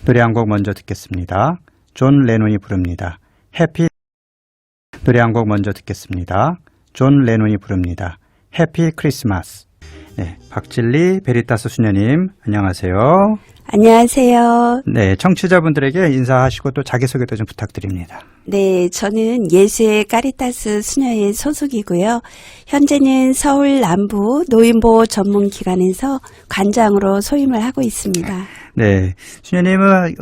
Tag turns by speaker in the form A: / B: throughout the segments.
A: 노래 한 곡 먼저 듣겠습니다. 존 레논이 부릅니다. 해피. 노래 한 곡 먼저 듣겠습니다. 존 레논이 부릅니다. 해피 크리스마스. 네, 박진리 베리타스 수녀님 안녕하세요.
B: 안녕하세요.
A: 네, 청취자분들에게 인사하시고 또 자기소개도 좀 부탁드립니다.
B: 네, 저는 예수의 카리타스 수녀의 소속이고요. 현재는 서울 남부 노인보호 전문기관에서 관장으로 소임을 하고 있습니다.
A: 네, 수녀님은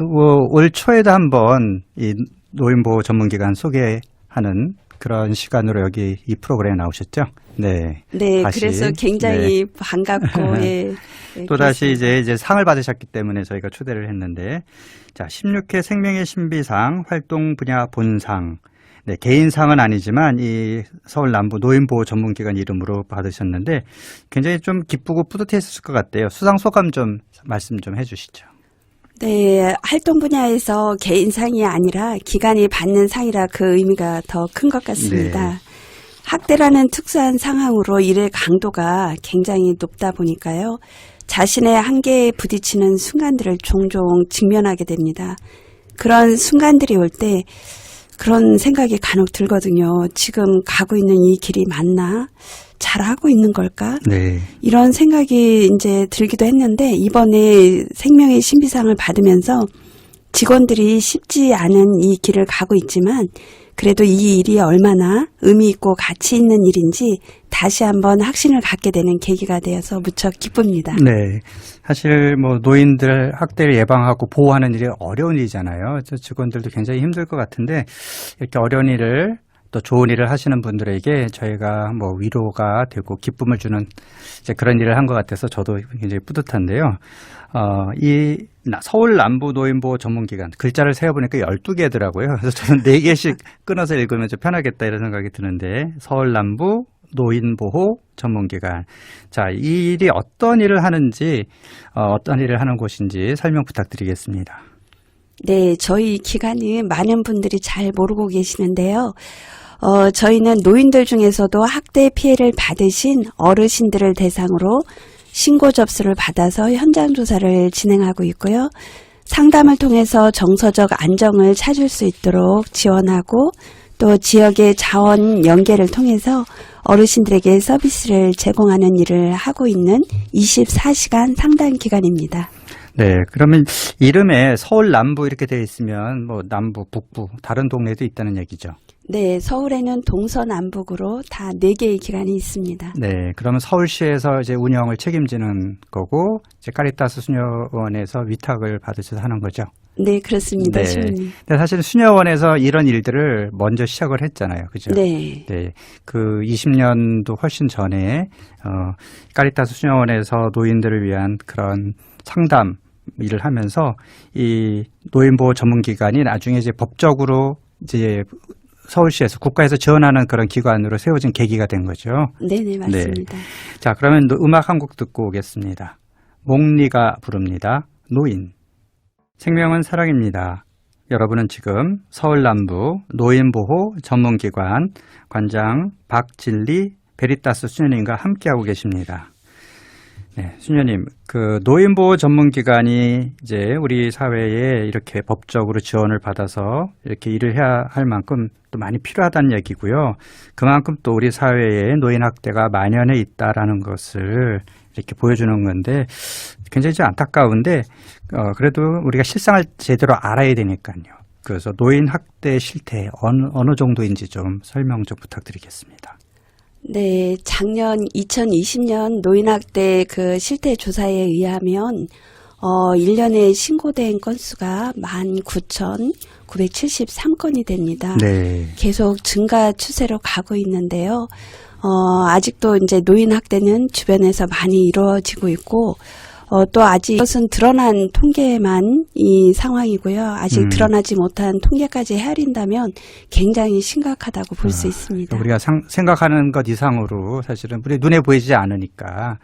A: 올 초에도 한번 이 노인보호 전문기관 소개하는 그런 시간으로 여기 이 프로그램에 나오셨죠? 네.
B: 네,
A: 다시,
B: 그래서 굉장히 반갑고, 예.
A: 또다시 이제 상을 받으셨기 때문에 저희가 초대를 했는데, 자, 16회 생명의 신비상 활동 분야 본상. 네, 개인상은 아니지만 이 서울 남부 노인보호 전문기관 이름으로 받으셨는데 굉장히 좀 기쁘고 뿌듯했을 것 같아요. 수상 소감 좀 말씀 좀 해주시죠.
B: 네, 활동 분야에서 개인상이 아니라 기관이 받는 상이라 그 의미가 더 큰 것 같습니다.
A: 네.
B: 학대라는 특수한 상황으로 일의 강도가 굉장히 높다 보니까요. 자신의 한계에 부딪히는 순간들을 종종 직면하게 됩니다. 그런 순간들이 올 때 그런 생각이 간혹 들거든요. 지금 가고 있는 이 길이 맞나? 잘하고 있는 걸까?
A: 네.
B: 이런 생각이 이제 들기도 했는데 이번에 생명의 신비상을 받으면서 직원들이 쉽지 않은 이 길을 가고 있지만 그래도 이 일이 얼마나 의미 있고 가치 있는 일인지 다시 한번 확신을 갖게 되는 계기가 되어서 무척 기쁩니다.
A: 네. 사실 뭐 노인들 학대를 예방하고 보호하는 일이 어려운 일이잖아요. 직원들도 굉장히 힘들 것 같은데 이렇게 어려운 일을 또 좋은 일을 하시는 분들에게 저희가 뭐 위로가 되고 기쁨을 주는 이제 그런 일을 한 것 같아서 저도 굉장히 뿌듯한데요. 이 서울 남부 노인보호 전문기관 글자를 세어보니까 12개더라고요. 그래서 저는 4개씩 끊어서 읽으면 좀 편하겠다 이런 생각이 드는데 서울 남부 노인보호 전문기관. 자, 이 일이 어떤 일을 하는지 어떤 일을 하는 곳인지 설명 부탁드리겠습니다.
B: 네, 저희 기관은 많은 분들이 잘 모르고 계시는데요. 저희는 노인들 중에서도 학대 피해를 받으신 어르신들을 대상으로 신고 접수를 받아서 현장 조사를 진행하고 있고요. 상담을 통해서 정서적 안정을 찾을 수 있도록 지원하고 또 지역의 자원 연계를 통해서 어르신들에게 서비스를 제공하는 일을 하고 있는 24시간 상담 기관입니다.
A: 네, 그러면 이름에 서울 남부 이렇게 되어 있으면 뭐 남부, 북부 다른 동네도 있다는 얘기죠.
B: 네, 서울에는 동서남북으로 다 4개의 기관이 있습니다.
A: 네, 그러면 서울시에서 이제 운영을 책임지는 거고 이제 카리타스 수녀원에서 위탁을 받으셔서 하는 거죠.
B: 네, 그렇습니다.
A: 네.
B: 주민님.
A: 근데 사실 수녀원에서 이런 일들을 먼저 시작을 했잖아요. 그죠?
B: 네.
A: 네. 그 20년도 훨씬 전에 카리타스 수녀원에서 노인들을 위한 그런 상담 일을 하면서 이 노인보호 전문기관이 나중에 이제 법적으로 이제 서울시에서 국가에서 지원하는 그런 기관으로 세워진 계기가 된 거죠.
B: 네네, 맞습니다.
A: 네. 자, 그러면 음악 한 곡 듣고 오겠습니다. 몽리가 부릅니다. 노인. 생명은 사랑입니다. 여러분은 지금 서울 남부 노인보호 전문기관 관장 박진리 베리타스 수녀님과 함께하고 계십니다. 네, 수녀님, 그 노인보호 전문기관이 이제 우리 사회에 이렇게 법적으로 지원을 받아서 이렇게 일을 해야 할 만큼 또 많이 필요하다는 얘기고요. 그만큼 또 우리 사회에 노인 학대가 만연해 있다라는 것을 이렇게 보여주는 건데 굉장히 좀 안타까운데 그래도 우리가 실상을 제대로 알아야 되니까요. 그래서 노인 학대 실태 어느 정도인지 좀 설명 좀 부탁드리겠습니다.
B: 네, 작년 2020년 노인학대 그 실태 조사에 의하면 1년에 신고된 건수가 19,973건이 됩니다.
A: 네.
B: 계속 증가 추세로 가고 있는데요. 아직도 이제 노인학대는 주변에서 많이 이루어지고 있고 또 아직 이것은 드러난 통계만 이 상황이고요. 아직 드러나지 못한 통계까지 헤아린다면 굉장히 심각하다고 볼 수 있습니다.
A: 우리가 생각하는 것 이상으로 사실은 우리 눈에 보이지 않으니까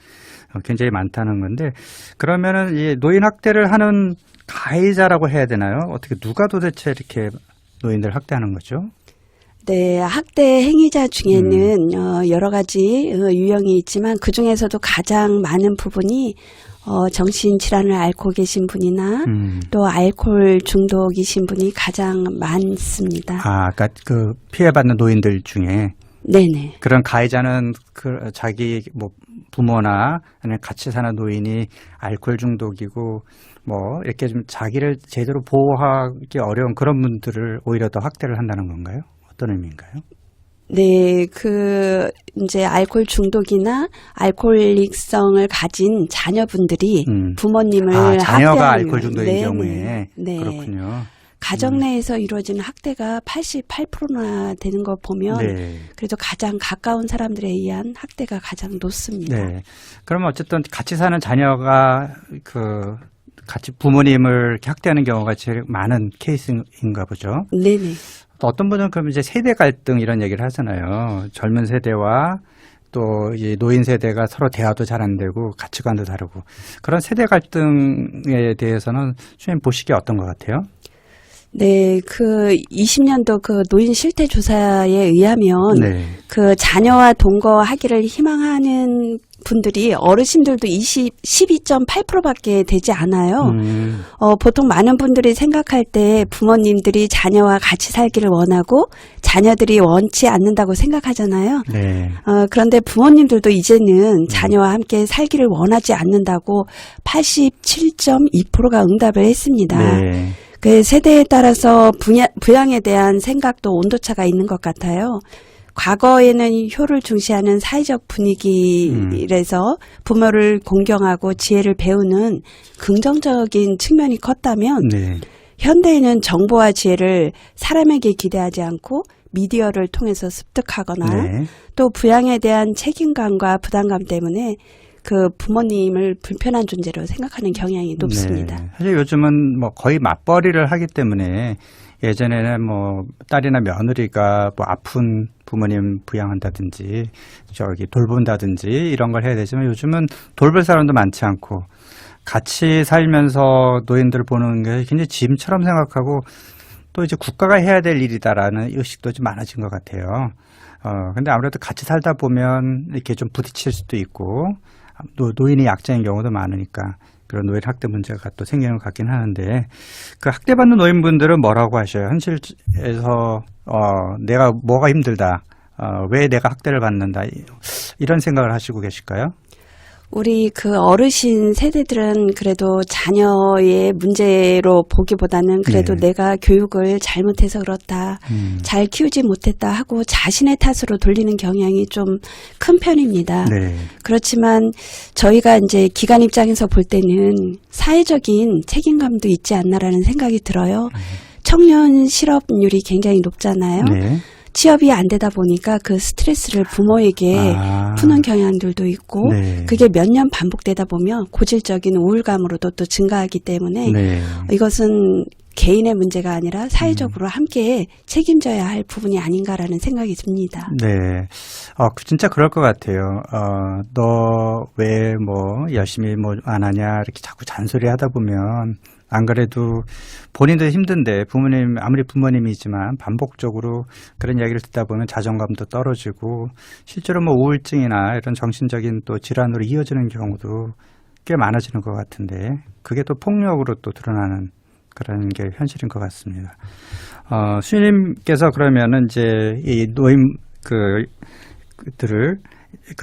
A: 굉장히 많다는 건데 그러면은 이 노인 학대를 하는 가해자라고 해야 되나요? 어떻게 누가 도대체 이렇게 노인들 학대하는 거죠?
B: 네, 학대 행위자 중에는 여러 가지 유형이 있지만 그 중에서도 가장 많은 부분이 정신질환을 앓고 계신 분이나 또 알코올 중독이신 분이 가장 많습니다.
A: 아, 그러니까 그 피해받는 노인들 중에
B: 네네.
A: 그런 가해자는 그 자기 뭐 부모나 아니면 같이 사는 노인이 알코올 중독이고 뭐 이렇게 좀 자기를 제대로 보호하기 어려운 그런 분들을 오히려 더 학대를 한다는 건가요? 어떤 의미인가요?
B: 네, 이제 알코올 중독이나 알코올릭성을 가진 자녀분들이 부모님을
A: 자녀가
B: 학대하는
A: 알코올 중독인
B: 네,
A: 경우에
B: 네.
A: 그렇군요.
B: 가정 내에서 이루어지는 학대가 88%나 되는 거 보면
A: 네.
B: 그래도 가장 가까운 사람들에 의한 학대가 가장 높습니다.
A: 네. 그러면 어쨌든 같이 사는 자녀가 같이 부모님을 이렇게 학대하는 경우가 제일 많은 케이스인가 보죠.
B: 네네.
A: 또 어떤 분은 그럼 이제 세대 갈등 이런 얘기를 하잖아요. 젊은 세대와 또 이 노인 세대가 서로 대화도 잘 안 되고 가치관도 다르고 그런 세대 갈등에 대해서는 선생님 보시기에 어떤 것 같아요?
B: 네, 20년도 노인 실태 조사에 의하면
A: 네.
B: 자녀와 동거하기를 희망하는 분들이 어르신들도 12.8%밖에 되지 않아요. 보통 많은 분들이 생각할 때 부모님들이 자녀와 같이 살기를 원하고 자녀들이 원치 않는다고 생각하잖아요.
A: 네.
B: 그런데 부모님들도 이제는 자녀와 함께 살기를 원하지 않는다고 87.2%가 응답을 했습니다.
A: 네.
B: 그 세대에 따라서 부양에 대한 생각도 온도차가 있는 것 같아요. 과거에는 효를 중시하는 사회적 분위기에서 부모를 공경하고 지혜를 배우는 긍정적인 측면이 컸다면
A: 네.
B: 현대에는 정보와 지혜를 사람에게 기대하지 않고 미디어를 통해서 습득하거나
A: 네.
B: 또 부양에 대한 책임감과 부담감 때문에 부모님을 불편한 존재로 생각하는 경향이 높습니다.
A: 네. 사실 요즘은 뭐 거의 맞벌이를 하기 때문에 예전에는 뭐 딸이나 며느리가 뭐 아픈 부모님 부양한다든지 돌본다든지 이런 걸 해야 되지만 요즘은 돌볼 사람도 많지 않고 같이 살면서 노인들 보는 게 굉장히 짐처럼 생각하고 또 이제 국가가 해야 될 일이다라는 의식도 좀 많아진 것 같아요. 근데 아무래도 같이 살다 보면 이렇게 좀 부딪힐 수도 있고 노인이 약자인 경우도 많으니까 그런 노인 학대 문제가 또 생기는 것 같긴 하는데 그 학대받는 노인분들은 뭐라고 하셔요? 현실에서 내가 뭐가 힘들다, 왜 내가 학대를 받는다 이런 생각을 하시고 계실까요?
B: 우리 어르신 세대들은 그래도 자녀의 문제로 보기보다는 그래도
A: 네.
B: 내가 교육을 잘못해서 그렇다, 잘 키우지 못했다 하고 자신의 탓으로 돌리는 경향이 좀 큰 편입니다.
A: 네.
B: 그렇지만 저희가 이제 기관 입장에서 볼 때는 사회적인 책임감도 있지 않나라는 생각이 들어요. 청년 실업률이 굉장히 높잖아요.
A: 네.
B: 취업이 안 되다 보니까 그 스트레스를 부모에게 푸는 경향들도 있고
A: 네.
B: 그게 몇 년 반복되다 보면 고질적인 우울감으로도 또 증가하기 때문에
A: 네.
B: 이것은 개인의 문제가 아니라 사회적으로 함께 책임져야 할 부분이 아닌가라는 생각이 듭니다.
A: 네. 진짜 그럴 것 같아요. 너 왜 뭐 열심히 뭐 안 하냐 이렇게 자꾸 잔소리 하다 보면 안 그래도 본인도 힘든데 아무리 부모님이지만 반복적으로 그런 이야기를 듣다 보면 자존감도 떨어지고 실제로 뭐 우울증이나 이런 정신적인 또 질환으로 이어지는 경우도 꽤 많아지는 것 같은데 그게 또 폭력으로 또 드러나는 그런 게 현실인 것 같습니다. 수님께서 그러면은 이제 이 노인들을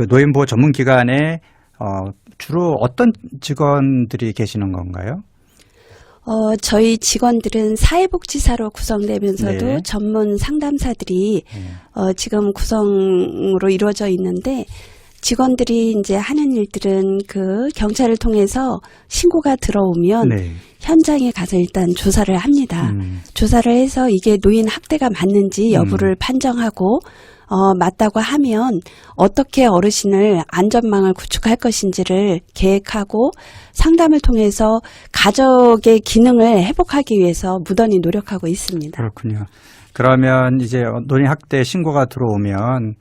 A: 노인보호 전문기관에 주로 어떤 직원들이 계시는 건가요?
B: 저희 직원들은 사회복지사로 구성되면서도
A: 네.
B: 전문 상담사들이 지금 구성으로 이루어져 있는데 직원들이 이제 하는 일들은 경찰을 통해서 신고가 들어오면
A: 네.
B: 현장에 가서 일단 조사를 합니다. 조사를 해서 이게 노인 학대가 맞는지 여부를 판정하고 맞다고 하면 어떻게 어르신을 안전망을 구축할 것인지를 계획하고 상담을 통해서 가족의 기능을 회복하기 위해서 무던히 노력하고 있습니다.
A: 그렇군요. 그러면 이제 노인 학대 신고가 들어오면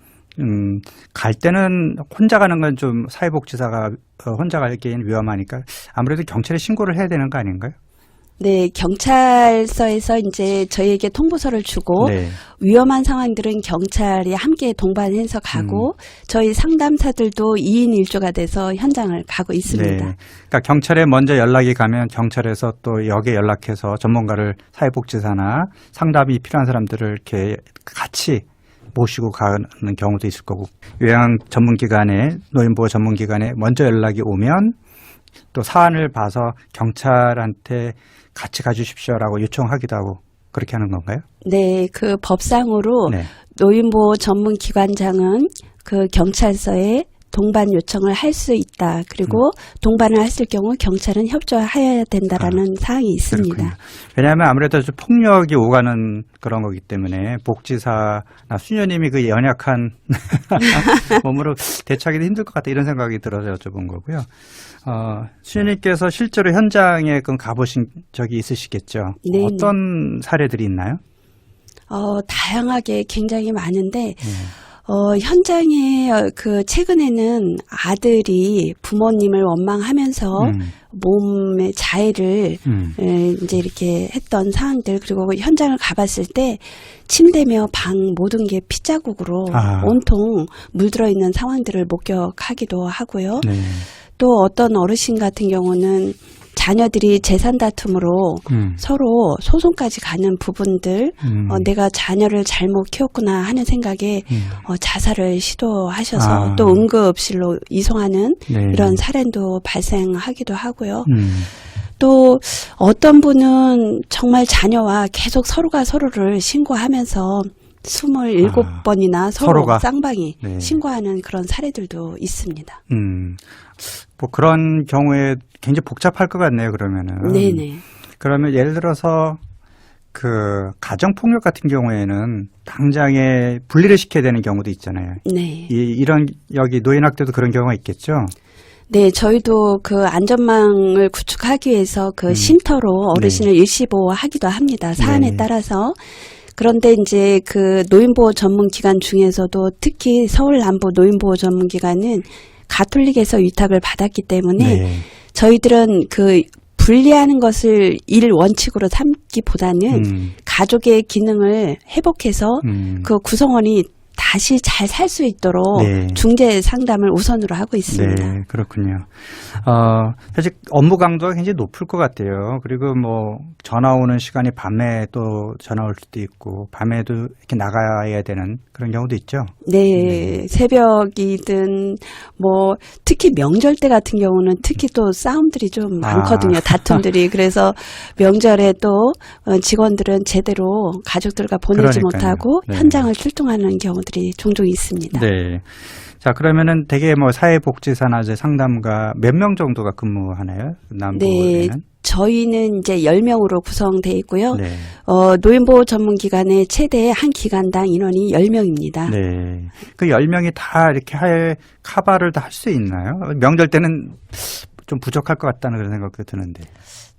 A: 갈 때는 혼자 가는 건 좀 사회복지사가 혼자 가기엔 위험하니까 아무래도 경찰에 신고를 해야 되는 거 아닌가요?
B: 네, 경찰서에서 이제 저희에게 통보서를 주고
A: 네.
B: 위험한 상황들은 경찰이 함께 동반해서 가고 저희 상담사들도 2인 1조가 돼서 현장을 가고 있습니다.
A: 네. 그러니까 경찰에 먼저 연락이 가면 경찰에서 또 역에 연락해서 전문가를 사회복지사나 상담이 필요한 사람들을 이렇게 같이 모시고 가는 경우도 있을 거고 요양 전문기관에 노인보호 전문기관에 먼저 연락이 오면 또 사안을 봐서 경찰한테 같이 가주십시오라고 요청하기도 하고 그렇게 하는 건가요?
B: 네, 그 법상으로
A: 네.
B: 노인보호 전문기관장은 그 경찰서에 동반 요청을 할 수 있다. 그리고 동반을 했을 경우 경찰은 협조해야 된다라는 사항이 있습니다.
A: 그렇군요. 왜냐하면 아무래도 좀 폭력이 오가는 그런 거기 때문에 복지사나 수녀님이 그 연약한 몸으로 대처하기도 힘들 것 같다 이런 생각이 들어서 여쭤본 거고요. 수녀님께서 실제로 현장에 가보신 적이 있으시겠죠?
B: 네네.
A: 어떤 사례들이 있나요?
B: 다양하게 굉장히 많은데 현장에 최근에는 아들이 부모님을 원망하면서 몸의 자해를 이제 이렇게 했던 상황들 그리고 현장을 가봤을 때 침대며 방 모든 게 피자국으로 온통 물들어 있는 상황들을 목격하기도 하고요.
A: 네.
B: 또 어떤 어르신 같은 경우는 자녀들이 재산 다툼으로 서로 소송까지 가는 부분들 내가 자녀를 잘못 키웠구나 하는 생각에 자살을 시도하셔서 또 응급실로 이송하는
A: 네.
B: 이런 사례도 발생하기도 하고요. 또 어떤 분은 정말 자녀와 계속 서로가 서로를 신고하면서 27번이나
A: 서로가?
B: 쌍방이
A: 네.
B: 신고하는 그런 사례들도 있습니다.
A: 뭐 그런 경우에 굉장히 복잡할 것 같네요, 그러면은.
B: 네네.
A: 그러면 예를 들어서 그 가정폭력 같은 경우에는 당장에 분리를 시켜야 되는 경우도 있잖아요.
B: 네.
A: 이런 여기 노인학대도 그런 경우가 있겠죠?
B: 네, 저희도 그 안전망을 구축하기 위해서 그 쉼터로 어르신을 일시보호하기도 합니다. 사안에
A: 네.
B: 따라서. 그런데 이제 그 노인보호 전문기관 중에서도 특히 서울 남부 노인보호 전문기관은 가톨릭에서 위탁을 받았기 때문에
A: 네.
B: 저희들은 그 분리하는 것을 일 원칙으로 삼기보다는 가족의 기능을 회복해서 그 구성원이 다시 잘 살 수 있도록
A: 네.
B: 중재 상담을 우선으로 하고 있습니다.
A: 네, 그렇군요. 사실 업무 강도가 굉장히 높을 것 같아요. 그리고 뭐 전화 오는 시간이 밤에 또 전화 올 수도 있고 밤에도 이렇게 나가야 되는 그런 경우도 있죠.
B: 네, 새벽이든 뭐 특히 명절 때 같은 경우는 특히 또 싸움들이 좀 많거든요. 다툼들이. 그래서 명절에 또 직원들은 제대로 가족들과 보내지
A: 그러니까요.
B: 못하고
A: 네.
B: 현장을 출동하는 경우들이 종종 있습니다.
A: 네. 자, 그러면은 대개 뭐 사회복지사나 이제 상담가 몇 명 정도가 근무하나요? 남부에는?
B: 네. 저희는 이제 10명으로 구성되어 있고요.
A: 네.
B: 노인보호 전문기관의 최대 한 기관당 인원이 10명입니다.
A: 네. 그 10명이 다 이렇게 카바를 다 할 수 있나요? 명절 때는 좀 부족할 것 같다는 그런 생각도 드는데.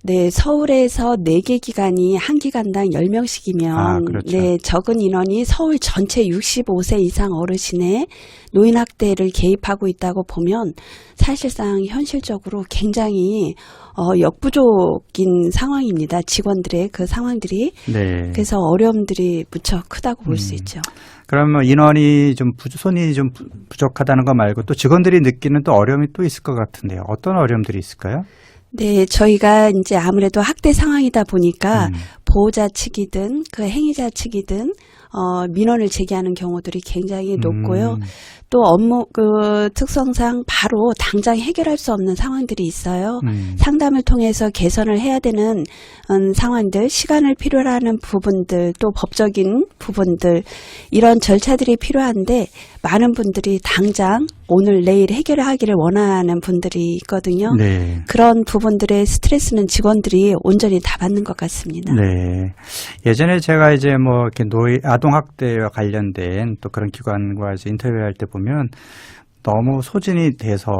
B: 네, 서울에서 4개 기관이 한 기관당 10명씩이면
A: 그렇죠.
B: 네, 적은 인원이 서울 전체 65세 이상 어르신의 노인 학대를 개입하고 있다고 보면 사실상 현실적으로 굉장히 역부족인 상황입니다. 직원들의 그 상황들이.
A: 네.
B: 그래서 어려움들이 무척 크다고 볼 수 있죠.
A: 그러면 인원이 좀 손이 좀 부족하다는 거 말고 또 직원들이 느끼는 또 어려움이 또 있을 것 같은데요. 어떤 어려움들이 있을까요?
B: 네, 저희가 이제 아무래도 학대 상황이다 보니까 보호자 측이든 그 행위자 측이든 민원을 제기하는 경우들이 굉장히 높고요. 또 업무 그 특성상 바로 당장 해결할 수 없는 상황들이 있어요. 상담을 통해서 개선을 해야 되는 상황들, 시간을 필요로 하는 부분들, 또 법적인 부분들 이런 절차들이 필요한데 많은 분들이 당장 오늘 내일 해결하기를 원하는 분들이 있거든요.
A: 네.
B: 그런 부분들의 스트레스는 직원들이 온전히 다 받는 것 같습니다.
A: 네. 예전에 제가 이제 뭐 이렇게 아동학대와 관련된 또 그런 기관과 이제 인터뷰할 때 보면 너무 소진이 돼서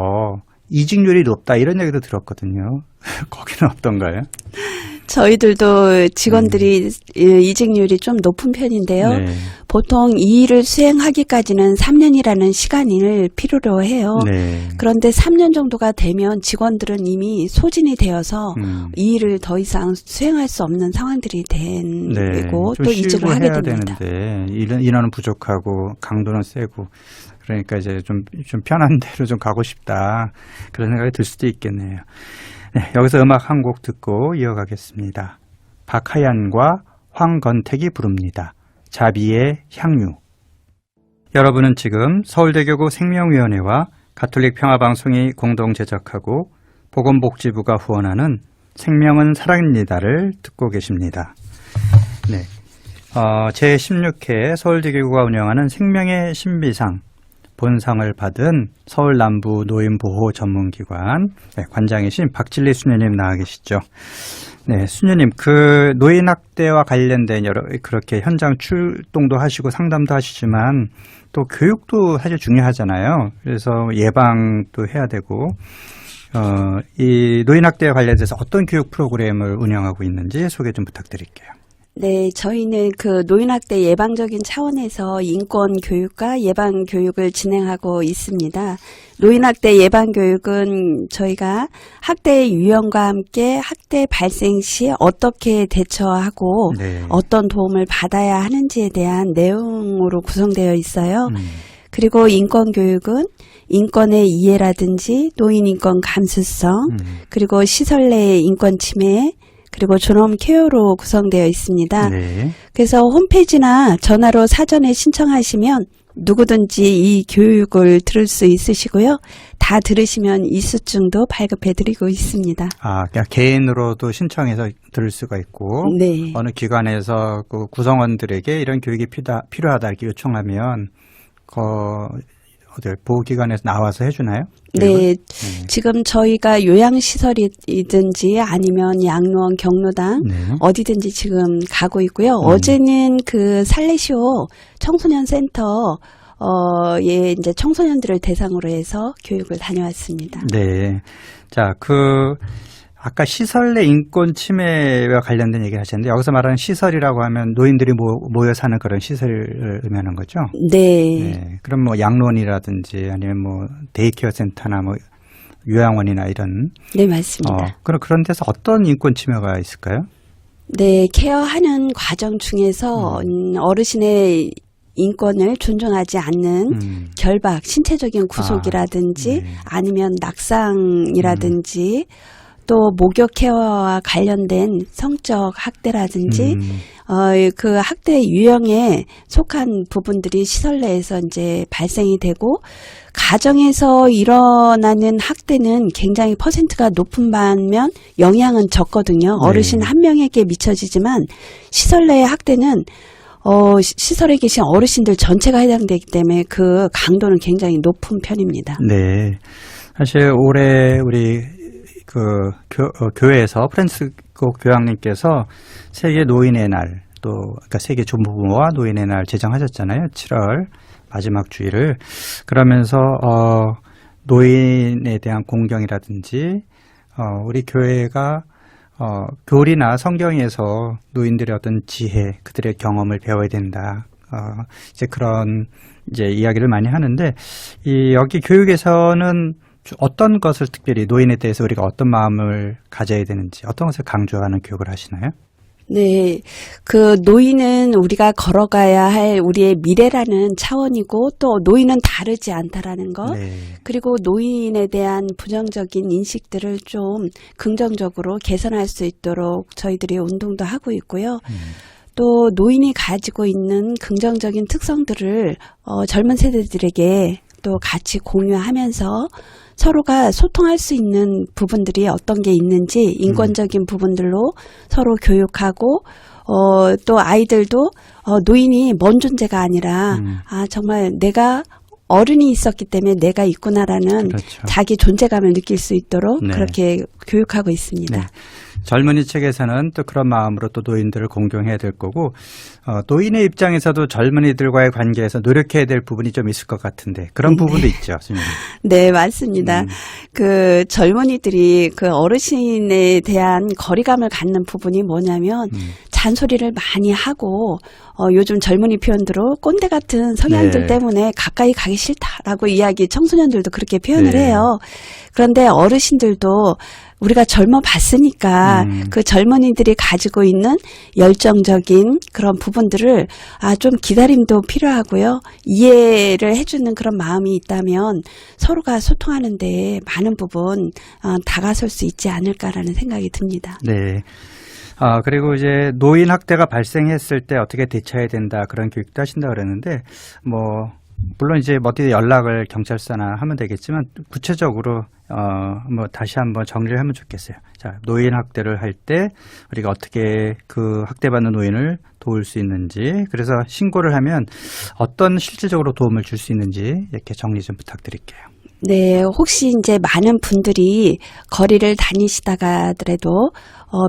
A: 이직률이 높다 이런 얘기도 들었거든요. 거기는 어떤가요?
B: 저희들도 직원들이 이직률이 좀 높은 편인데요.
A: 네.
B: 보통 이 일을 수행하기까지는 3년이라는 시간을 필요로 해요.
A: 네.
B: 그런데 3년 정도가 되면 직원들은 이미 소진이 되어서 이 일을 더 이상 수행할 수 없는 상황들이 되고
A: 좀
B: 또 이직을
A: 쉬고
B: 하게
A: 해야
B: 됩니다.
A: 되는데 인원은 부족하고 강도는 세고 그러니까 이제 좀 편한 데로 좀 가고 싶다 그런 생각이 들 수도 있겠네요. 네, 여기서 음악 한 곡 듣고 이어가겠습니다. 박하얀과 황건택이 부릅니다. 자비의 향유. 여러분은 지금 서울대교구 생명위원회와 가톨릭 평화방송이 공동 제작하고 보건복지부가 후원하는 생명은 사랑입니다를 듣고 계십니다. 네, 제16회 서울대교구가 운영하는 생명의 신비상 본상을 받은 서울 남부 노인보호 전문기관 관장이신 박진리 수녀님 나와 계시죠. 네, 수녀님, 그 노인학대와 관련된 그렇게 현장 출동도 하시고 상담도 하시지만 또 교육도 사실 중요하잖아요. 그래서 예방도 해야 되고, 이 노인학대와 관련해서 어떤 교육 프로그램을 운영하고 있는지 소개 좀 부탁드릴게요.
B: 네, 저희는 그 노인학대 예방적인 차원에서 인권 교육과 예방 교육을 진행하고 있습니다. 노인학대 예방 교육은 저희가 학대의 유형과 함께 학대 발생 시 어떻게 대처하고
A: 네.
B: 어떤 도움을 받아야 하는지에 대한 내용으로 구성되어 있어요. 그리고 인권 교육은 인권의 이해라든지 노인 인권 감수성, 그리고 시설 내의 인권 침해, 그리고 존엄 케어로 구성되어 있습니다.
A: 네.
B: 그래서 홈페이지나 전화로 사전에 신청하시면 누구든지 이 교육을 들을 수 있으시고요. 다 들으시면 이수증도 발급해드리고 있습니다.
A: 그냥 개인으로도 신청해서 들을 수가 있고,
B: 네.
A: 어느 기관에서 그 구성원들에게 이런 교육이 필요하다 이렇게 요청하면, 보호기관에서 나와서 해주나요?
B: 네, 지금 저희가 요양시설이든지 아니면 양로원, 경로당
A: 네.
B: 어디든지 지금 가고 있고요. 어제는 그 살레시오 청소년 센터 예, 이제 청소년들을 대상으로 해서 교육을 다녀왔습니다.
A: 네. 자, 아까 시설 내 인권 침해와 관련된 얘기를 하셨는데 여기서 말하는 시설이라고 하면 노인들이 모여 사는 그런 시설을 의미하는 거죠?
B: 네.
A: 네. 그럼 뭐 양로원이라든지 아니면 뭐 데이케어 센터나 뭐 요양원이나 이런.
B: 네, 맞습니다.
A: 그런 데서 어떤 인권 침해가 있을까요?
B: 네, 케어하는 과정 중에서 어르신의 인권을 존중하지 않는 결박, 신체적인 구속이라든지
A: 네.
B: 아니면 낙상이라든지 또 목욕 케어와 관련된 성적 학대라든지 그 학대 유형에 속한 부분들이 시설 내에서 이제 발생이 되고 가정에서 일어나는 학대는 굉장히 퍼센트가 높은 반면 영향은 적거든요. 어르신 한 명에게 미쳐지지만 시설 내의 학대는 시설에 계신 어르신들 전체가 해당되기 때문에 그 강도는 굉장히 높은 편입니다.
A: 네. 사실 올해 우리 교회에서 프란치스코 교황님께서 세계 노인의 날 그러니까 세계 조부모와 노인의 날 제정하셨잖아요. 7월 마지막 주일을. 그러면서 노인에 대한 공경이라든지 우리 교회가 교리나 성경에서 노인들의 어떤 지혜, 그들의 경험을 배워야 된다. 이제 그런 이야기를 많이 하는데 여기 교육에서는 어떤 것을 특별히 노인에 대해서 우리가 어떤 마음을 가져야 되는지 어떤 것을 강조하는 교육을 하시나요?
B: 네, 그 노인은 우리가 걸어가야 할 우리의 미래라는 차원이고 또 노인은 다르지 않다라는 것.
A: 네.
B: 그리고 노인에 대한 부정적인 인식들을 좀 긍정적으로 개선할 수 있도록 저희들이 운동도 하고 있고요. 또 노인이 가지고 있는 긍정적인 특성들을 젊은 세대들에게 또 같이 공유하면서 서로가 소통할 수 있는 부분들이 어떤 게 있는지 인권적인 부분들로 서로 교육하고 또 아이들도 노인이 먼 존재가 아니라 정말 내가 어른이 있었기 때문에 내가 있구나라는
A: 그렇죠.
B: 자기 존재감을 느낄 수 있도록
A: 네.
B: 그렇게 교육하고 있습니다.
A: 네. 젊은이 측에서는 또 그런 마음으로 또 노인들을 공경해야 될 거고 노인의 입장에서도 젊은이들과의 관계에서 노력해야 될 부분이 좀 있을 것 같은데 그런 부분도 있죠. 선생님.
B: 네, 맞습니다. 그 젊은이들이 그 어르신에 대한 거리감을 갖는 부분이 뭐냐면 잔소리를 많이 하고 요즘 젊은이 표현대로 꼰대 같은 성향들
A: 네.
B: 때문에 가까이 가기 싫다라고 이야기 청소년들도 그렇게 표현을
A: 네.
B: 해요. 그런데 어르신들도 우리가 젊어 봤으니까 그 젊은이들이 가지고 있는 열정적인 그런 부분들을 좀 기다림도 필요하고요. 이해를 해주는 그런 마음이 있다면 서로가 소통하는 데 많은 부분 다가설 수 있지 않을까라는 생각이 듭니다.
A: 네. 그리고 이제 노인 학대가 발생했을 때 어떻게 대처해야 된다 그런 교육도 하신다 그랬는데 물론 이제 어디 연락을 경찰서나 하면 되겠지만 구체적으로 다시 한번 정리를 하면 좋겠어요. 자, 노인 학대를 할 때 우리가 어떻게 그 학대받는 노인을 도울 수 있는지, 그래서 신고를 하면 어떤 실질적으로 도움을 줄 수 있는지 이렇게 정리 좀 부탁드릴게요.
B: 네, 혹시 이제 많은 분들이 거리를 다니시다가더라도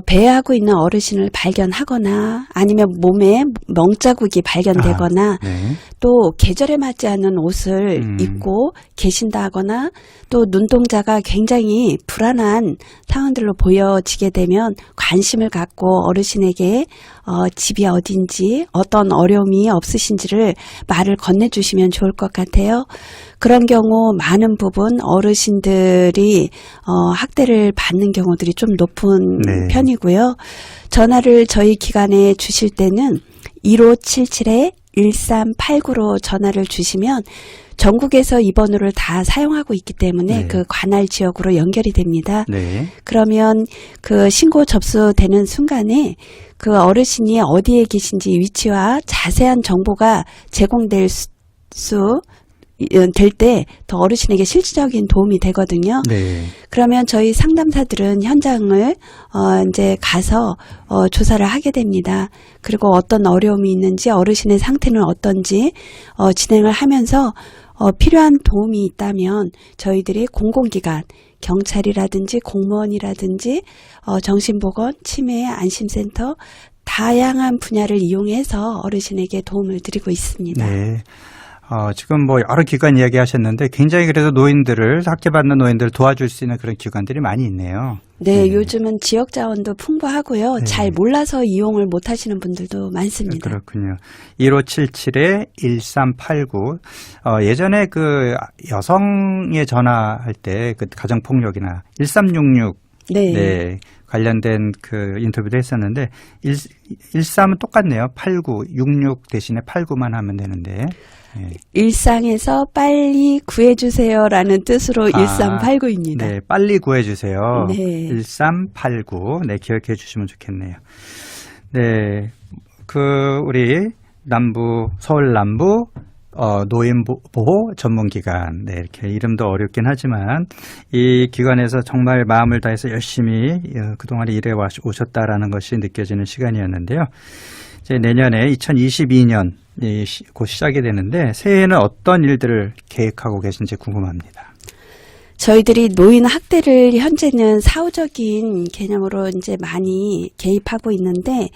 B: 배회하고 있는 어르신을 발견하거나 아니면 몸에 멍자국이 발견되거나
A: 네.
B: 또 계절에 맞지 않는 옷을 입고 계신다거나 또 눈동자가 굉장히 불안한 상황들로 보여지게 되면 관심을 갖고 어르신에게 집이 어딘지 어떤 어려움이 없으신지를 말을 건네주시면 좋을 것 같아요. 그런 경우 많은 부분 어르신들이 학대를 받는 경우들이 좀 높은
A: 네.
B: 편이고요. 전화를 저희 기관에 주실 때는 1577-1389로 전화를 주시면 전국에서 이 번호를 다 사용하고 있기 때문에
A: 네.
B: 그 관할 지역으로 연결이 됩니다.
A: 네.
B: 그러면 그 신고 접수되는 순간에 그 어르신이 어디에 계신지 위치와 자세한 정보가 제공될 될 때 더 어르신에게 실질적인 도움이 되거든요.
A: 네.
B: 그러면 저희 상담사들은 현장을 이제 가서 조사를 하게 됩니다. 그리고 어떤 어려움이 있는지 어르신의 상태는 어떤지 진행을 하면서 필요한 도움이 있다면 저희들이 공공기관 경찰이라든지 공무원이라든지 정신보건, 치매, 안심센터 다양한 분야를 이용해서 어르신에게 도움을 드리고 있습니다.
A: 네. 지금 여러 기관 이야기하셨는데 굉장히 그래서 노인들을 학대받는 노인들을 도와줄 수 있는 그런 기관들이 많이 있네요.
B: 네, 요즘은 지역 자원도 풍부하고요.
A: 네.
B: 잘 몰라서 이용을 못 하시는 분들도 많습니다.
A: 그렇군요. 1577-1389. 예전에 그 여성에 전화할 때 그 가정폭력이나 1366
B: 네.
A: 네, 관련된 그 인터뷰도 했었는데 13은 똑같네요. 89, 66 대신에 89만 하면 되는데. 네.
B: 일상에서 빨리 구해주세요라는 뜻으로 1389입니다.
A: 네, 빨리 구해주세요.
B: 네.
A: 1389. 네, 기억해 주시면 좋겠네요. 네, 우리 서울 남부 노인보호 전문기관. 네, 이렇게 이름도 어렵긴 하지만 이 기관에서 정말 마음을 다해서 열심히 그동안 일해 오셨다라는 것이 느껴지는 시간이었는데요. 이제 내년에 2022년 곧 시작이 되는데 새해에는 어떤 일들을 계획하고 계신지 궁금합니다.
B: 저희들이 노인 학대를 현재는 사후적인 개념으로 이제 많이 개입하고 있는데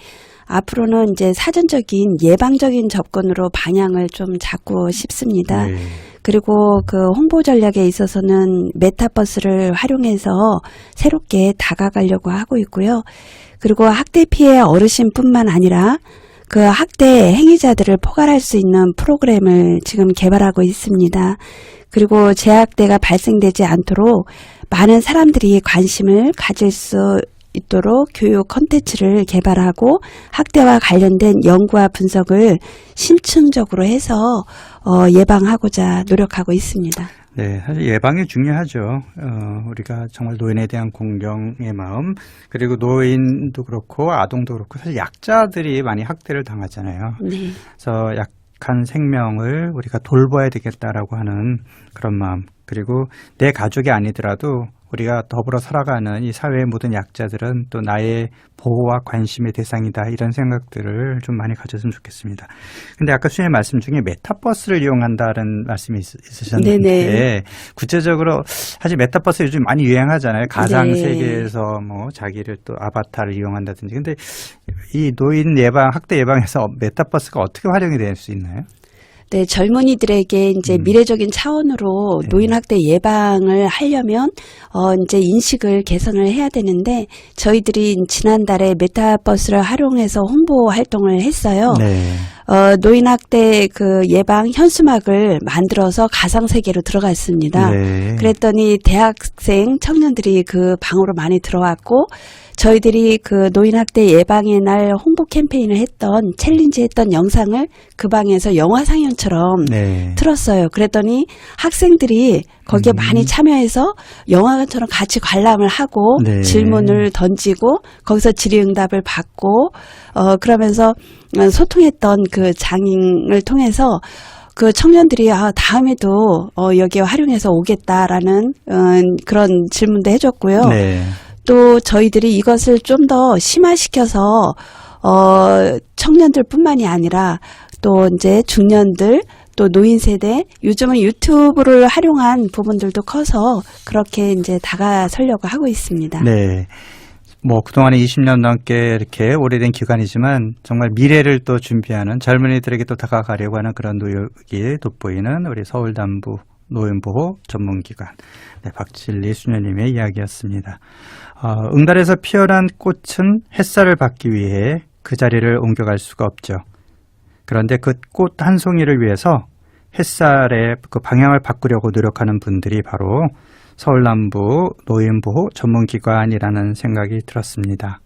B: 앞으로는 이제 사전적인 예방적인 접근으로 방향을 좀 잡고 싶습니다.
A: 네.
B: 그리고 그 홍보 전략에 있어서는 메타버스를 활용해서 새롭게 다가가려고 하고 있고요. 그리고 학대 피해 어르신뿐만 아니라 그 학대 행위자들을 포괄할 수 있는 프로그램을 지금 개발하고 있습니다. 그리고 재학대가 발생되지 않도록 많은 사람들이 관심을 가질 수 있도록 교육 콘텐츠를 개발하고 학대와 관련된 연구와 분석을 심층적으로 해서 예방하고자 노력하고 있습니다.
A: 네, 사실 예방이 중요하죠. 우리가 정말 노인에 대한 공경의 마음, 그리고 노인도 그렇고 아동도 그렇고 사실 약자들이 많이 학대를 당하잖아요.
B: 네.
A: 그래서 약한 생명을 우리가 돌봐야 되겠다라고 하는 그런 마음, 그리고 내 가족이 아니더라도 우리가 더불어 살아가는 이 사회의 모든 약자들은 또 나의 보호와 관심의 대상이다. 이런 생각들을 좀 많이 가졌으면 좋겠습니다. 근데 아까 수님 말씀 중에 메타버스를 이용한다는 말씀이 있으셨는데
B: 네네.
A: 구체적으로 사실 메타버스 요즘 많이 유행하잖아요. 가상
B: 네.
A: 세계에서 뭐 자기를 또 아바타를 이용한다든지. 근데 이 노인 예방, 학대 예방에서 메타버스가 어떻게 활용이 될 수 있나요?
B: 네, 젊은이들에게 이제 미래적인 차원으로
A: 네.
B: 노인 학대 예방을 하려면 이제 인식을 개선을 해야 되는데 저희들이 지난달에 메타버스를 활용해서 홍보 활동을 했어요.
A: 네.
B: 노인 학대 그 예방 현수막을 만들어서 가상 세계로 들어갔습니다.
A: 네.
B: 그랬더니 대학생 청년들이 그 방으로 많이 들어왔고 저희들이 그 노인 학대 예방의 날 홍보 캠페인을 했던 챌린지 했던 영상을 그 방에서 영화 상영처럼
A: 네.
B: 틀었어요. 그랬더니 학생들이 거기에 많이 참여해서 영화관처럼 같이 관람을 하고
A: 네.
B: 질문을 던지고 거기서 질의응답을 받고 그러면서 소통했던 그 장인을 통해서 그 청년들이 다음에도 여기에 활용해서 오겠다라는 그런 질문도 해줬고요.
A: 네.
B: 또 저희들이 이것을 좀 더 심화시켜서 청년들뿐만이 아니라 또 이제 중년들 또 노인 세대 요즘은 유튜브를 활용한 부분들도 커서 그렇게 이제 다가서려고 하고 있습니다.
A: 네. 뭐 그동안에 20년 넘게 이렇게 오래된 기간이지만 정말 미래를 또 준비하는 젊은이들에게 또 다가가려고 하는 그런 노력이 돋보이는 우리 서울남부 노인보호 전문기관 박진리 수녀님의 이야기였습니다. 응달에서 피어난 꽃은 햇살을 받기 위해 그 자리를 옮겨갈 수가 없죠. 그런데 그 꽃 한 송이를 위해서 햇살의 그 방향을 바꾸려고 노력하는 분들이 바로 서울남부 노인보호 전문기관이라는 생각이 들었습니다.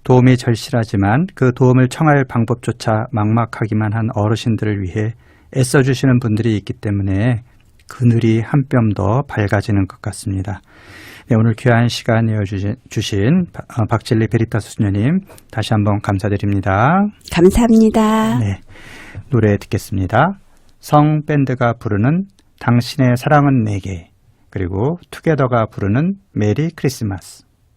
A: 도움이 절실하지만 그 도움을 청할 방법조차 막막하기만 한 어르신들을 위해 애써주시는 분들이 있기 때문에 그늘이 한 뼘 더 밝아지는 것 같습니다. 네, 오늘 귀한 시간 내어주신 박진리 베리타스 수녀님 다시 한번 감사드립니다.
B: 감사합니다.
A: 네, 노래 듣겠습니다. 성밴드가 부르는 당신의 사랑은 내게 그리고 투게더가 부르는 메리 크리스마스.